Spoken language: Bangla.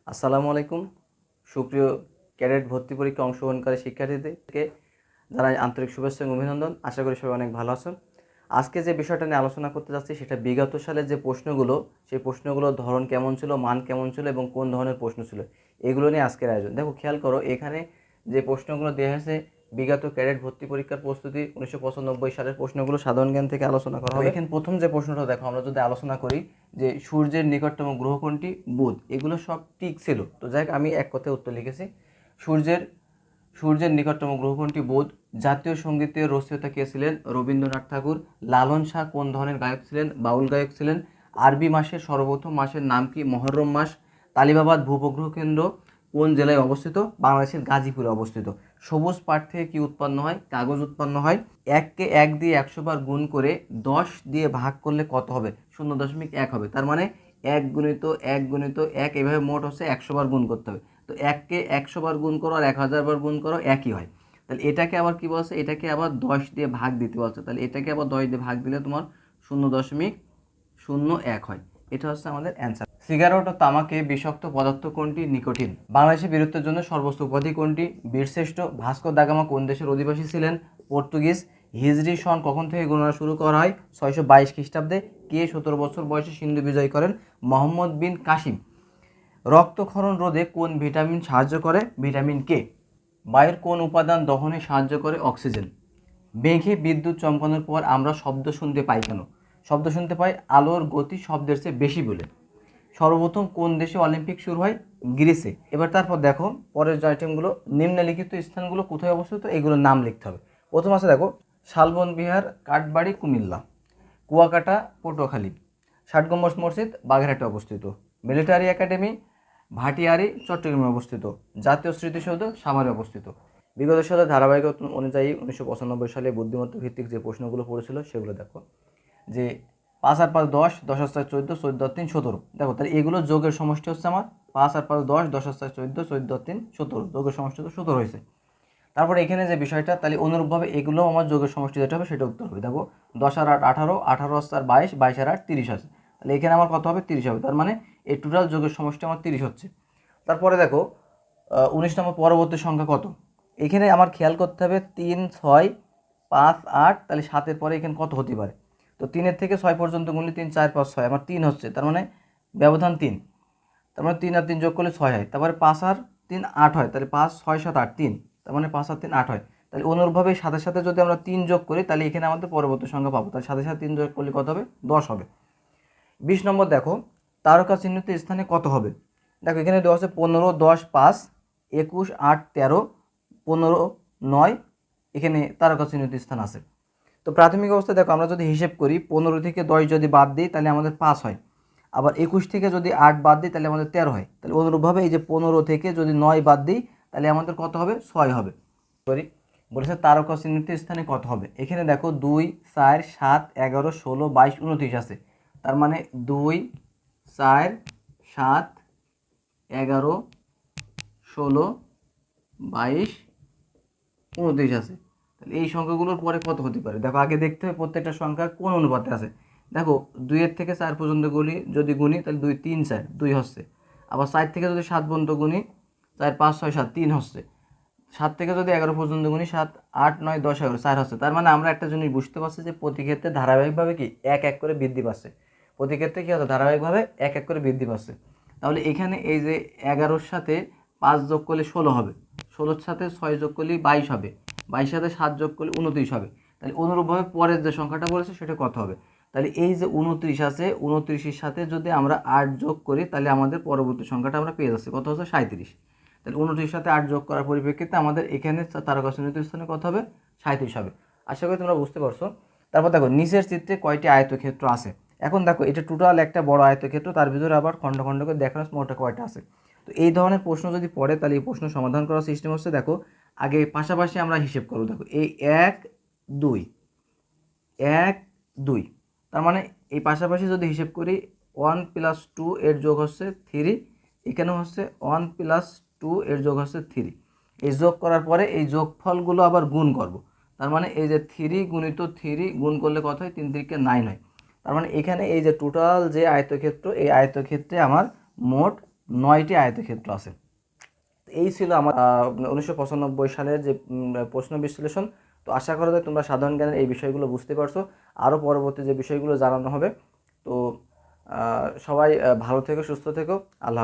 আসসালামু আলাইকুম। সুপ্রিয় ক্যাডেট ভর্তি পরীক্ষায় অংশগ্রহণকারী শিক্ষার্থীদেরকে জানাই আন্তরিক শুভেচ্ছা এবং অভিনন্দন। আশা করি সবাই অনেক ভালো আছেন। আজকে যে বিষয়টা নিয়ে আলোচনা করতে যাচ্ছি সেটা বিগত সালের যে প্রশ্নগুলো, সেই প্রশ্নগুলোর ধরন কেমন ছিল, মান কেমন ছিল এবং কোন ধরনের প্রশ্ন ছিল, এগুলো নিয়ে আজকের আয়োজন। দেখো, খেয়াল করো, এখানে যে প্রশ্নগুলো দেওয়া হয়েছে বিগত ক্যাডেট ভর্তি পরীক্ষার প্রস্তুতি 1995 সালের প্রশ্নগুলো সাধারণ জ্ঞান থেকে আলোচনা করা হবে। এখানে প্রথম যে প্রশ্নটা দেখো, আমরা যদি আলোচনা করি যে সূর্যের নিকটতম গ্রহ কোনটি, বুধ। এগুলো সব ঠিক ছিল। তো যাই হোক, আমি এক কথায় উত্তর লিখেছি। সূর্যের সূর্যের নিকটতম গ্রহ কোনটি, বুধ। জাতীয় সঙ্গীতের রচয়িতা কে ছিলেন? রবীন্দ্রনাথ ঠাকুর। লালন শাহ কোন ধরনের গায়ক ছিলেন? বাউল গায়ক ছিলেন। আরবি মাসের সর্বপ্রথম মাসের নাম কি? মহরম মাস। তালিবাবাদ ভূপগ্রহ কেন্দ্র কোন জেলায় অবস্থিত? বাংলাদেশের গাজীপুরে অবস্থিত। সবুজ পাট থেকে কি উৎপন্ন হয়? কাগজ উৎপন্ন হয়। 1কে 1 দিয়ে 100 বার গুণ করে 10 দিয়ে ভাগ করলে কত হবে? 0.1 হবে। তার মানে 1 গুণিত 1 গুণিত 1, এভাবে মোট হচ্ছে 100 বার গুণ করতে হবে। তো 1কে 100 বার গুণ করো আর 1000 বার গুণ করো, একই হয়। তাহলে এটাকে আবার কি বলছে? এটাকে আবার 10 দিয়ে ভাগ দিতে বলছে। তাহলে এটাকে আবার 10 দিয়ে ভাগ দিলে তোমার 0.01 হয়। এটা হচ্ছে আমাদের অ্যান্সার। সিগারেট ও তামাকে বিষাক্ত পদার্থ কোনটি? নিকোটিন। বাংলাদেশের বীরত্বের জন্য সর্বোচ্চ উপাধি কোনটি? বীরশ্রেষ্ঠ। ভাস্কো দা গামা কোন দেশের অধিবাসী ছিলেন? পর্তুগিজ। হিজরি সন কখন থেকে গণনা শুরু করা হয়? 622 খ্রিস্টাব্দে। কে 17 বছর বয়সে সিন্ধু বিজয় করেন? মোহাম্মদ বিন কাসিম। রক্তক্ষরণ রোধে কোন ভিটামিন সাহায্য করে? Vitamin K. বায়ুর কোন উপাদান দহনে সাহায্য করে? অক্সিজেন। মেঘে বিদ্যুৎ চমকানোর পর আমরা শব্দ শুনতে পাই কেন? শব্দ শুনতে পাই আলোর গতি শব্দের চেয়ে বেশি বলে। সর্বপ্রথম কোন দেশে অলিম্পিক শুরু হয়? গ্রিসে। এবার তারপর দেখো পরের যে আইটেমগুলো, নিম্নলিখিত স্থানগুলো কোথায় অবস্থিত, এগুলোর নাম লিখতে হবে। প্রথম আছে দেখো, শালবন বিহার, কাঠবাড়ি, কুমিল্লা। কুয়াকাটা, পটুয়াখালী। ষাট গম্বুজ মসজিদ, বাগেরহাটে অবস্থিত। মিলিটারি একাডেমি, ভাটিয়ারি, চট্টগ্রামে অবস্থিত। জাতীয় স্মৃতিসৌধ, সাভারে অবস্থিত। বিগত সালের ধারাবাহিকতা অনুযায়ী 1995 সালে বুদ্ধিমত্তা ভিত্তিক যে প্রশ্নগুলো পড়েছিল সেগুলো দেখো, যে 5 আর 5 10, 10 আর 4 14, 14 আর 3 17। দেখো, তাহলে এগুলো যোগের সমষ্টি হচ্ছে আমার 5 আর 5 10, 10 আর 4 14, 14 আর 3 17। যোগের সমষ্টি তো 17 হয়েছে। তারপরে এখানে যে বিষয়টা, তাহলে অনুরূপভাবে এগুলো আমার যোগের সমষ্টি যেটা হবে সেটা উত্তর হবে। দেখো, 10 আর 8 18, 18 আর 4 22, 22 আর 8 30 আছে। তাহলে এখানে আমার কত হবে? 30 হবে। তার মানে এই টোটাল যোগের সমষ্টি আমার 30 হচ্ছে। তারপরে দেখো 19 নম্বর পরবর্তী সংখ্যা কত? এখানে আমার খেয়াল করতে হবে 3 6 5 8, তাহলে 7-এর পরে এখানে কত হতে পারে? তো 3-এর থেকে 6 পর্যন্ত গুণলে 3 4 5 6, আমার 3 হচ্ছে। তার মানে ব্যবধান 3। তার মানে 3 আর 3 যোগ করলে 6 হয়। তারপরে 5 আর 3 8 হয়। তাহলে 5 6 7 8 3, তার মানে 5 আর 3 8 হয়। তাহলে অনুরূপভাবে সাথে সাথে যদি আমরা 3 যোগ করি তাহলে এখানে আমাদের পরবর্তী সংখ্যা পাবো। তার সাথে সাথে 3 যোগ করলে কত হবে? 10 হবে। 20 নম্বর দেখো, তারকা চিহ্নিত স্থানে কত হবে? দেখো, এখানে দেওয়া আছে 15 10 5, 21 8 13, 15 9। এখানে তারকা চিহ্নিত স্থান আছে। তো প্রাথমিক অবস্থায় দেখো, আমরা যদি হিসেব করি 15 থেকে 10 যদি বাদ দিই তাহলে আমাদের 5 হয়। আবার 21 থেকে যদি 8 বাদ দিই তাহলে আমাদের 13 হয়। তাহলে অনুরূপভাবে এই যে 15 থেকে যদি 9 বাদ দিই তাহলে আমাদের কত হবে? 6 হবে। সরি, বলেছে তারকা চিহ্নিত স্থানে কত হবে। এখানে দেখো 2 4 7 11 16 22 29 আছে। তার মানে 2 4 7 11 16 22 29 আছে। তাহলে এই সংখ্যাগুলোর পরে কত হতে পারে? দেখো, আগে দেখতে হবে প্রত্যেকটা সংখ্যা কোন অনুপাতে আছে। দেখো, 2-এর থেকে 4 পর্যন্ত যদি গুনি তাহলে 2 3 4 2 হচ্ছে। আবার 4 থেকে যদি 7 পর্যন্ত গুনি 4 5 6 7 3 হচ্ছে। 7 থেকে যদি 11 পর্যন্ত গুনি 7 8 9 10 11 4 হচ্ছে। তার মানে আমরা একটা জিনিস বুঝতে পারছি যে প্রতি ক্ষেত্রে ধারাবাহিকভাবে কি এক এক করে বৃদ্ধি পাচ্ছে। প্রতি ক্ষেত্রে কী হচ্ছে? ধারাবাহিকভাবে এক এক করে বৃদ্ধি পাচ্ছে। তাহলে এখানে এই যে 11-র সাথে 5 যোগ করলে 16 হবে। 16-র সাথে 6 যোগ করলে 22 হবে। 22-এর সাথে 7 যোগ করলে 29 হবে। তাহলে অনুরূপভাবে পরের যে সংখ্যাটা বলেছে সেটা কত হবে? তাহলে এই যে 29 আছে, 29-এর সাথে যদি আমরা 8 যোগ করি তাহলে আমাদের পরবর্তী সংখ্যাটা আমরা পেয়ে যাচ্ছি। কত হচ্ছে? 37। তাহলে 29-এর সাথে 8 যোগ করার পরিপ্রেক্ষিতে আমাদের এখানে তারকা চিহ্নিত স্থানে কত হবে? 37 হবে। আশা করি তোমরা বুঝতে পারছো। তারপর দেখো, নিচের চিত্রে কয়টি আয়তক্ষেত্র আছে? এখন দেখো, এটা টোটাল একটা বড় আয়তক্ষেত্র, তার ভিতরে আবার খণ্ড খণ্ড করে দেখানো মোট কয়টা আছে। তো এই ধরনের প্রশ্ন যদি পড়ে তাহলে এই প্রশ্ন সমাধান করার সিস্টেম হচ্ছে, দেখো আগে পাশাপাশি আমরা হিসেব করব। দেখো, এই 1 2 1 2, তার মানে এই পাশাপাশি যদি হিসেব করি 1 + 2 এর যোগ হচ্ছে 3, এখানেও হচ্ছে 1 + 2 এর যোগ হচ্ছে 3। এই যোগ করার পরে এই যোগফলগুলো আবার গুণ করব। তার মানে এই যে 3 গুণিত 3 গুণ করলে কত হয়? 3 3 9 হয়। তার মানে এখানে এই যে টোটাল যে আয়তক্ষেত্র, এই আয়তক্ষেত্রে আমার মোট 9টি আয়তক্ষেত্র আছে। এই ছিল আমার 1995 সালের যে প্রশ্ন বিশ্লেষণ। তো আশা করা যায় তোমরা সাধারণ জ্ঞানের এই বিষয়গুলো বুঝতে পারছো। আরও পরবর্তী যে বিষয়গুলো জানানো হবে। তো সবাই ভালো থেকো, সুস্থ থেকো। আল্লাহ হাফেজ।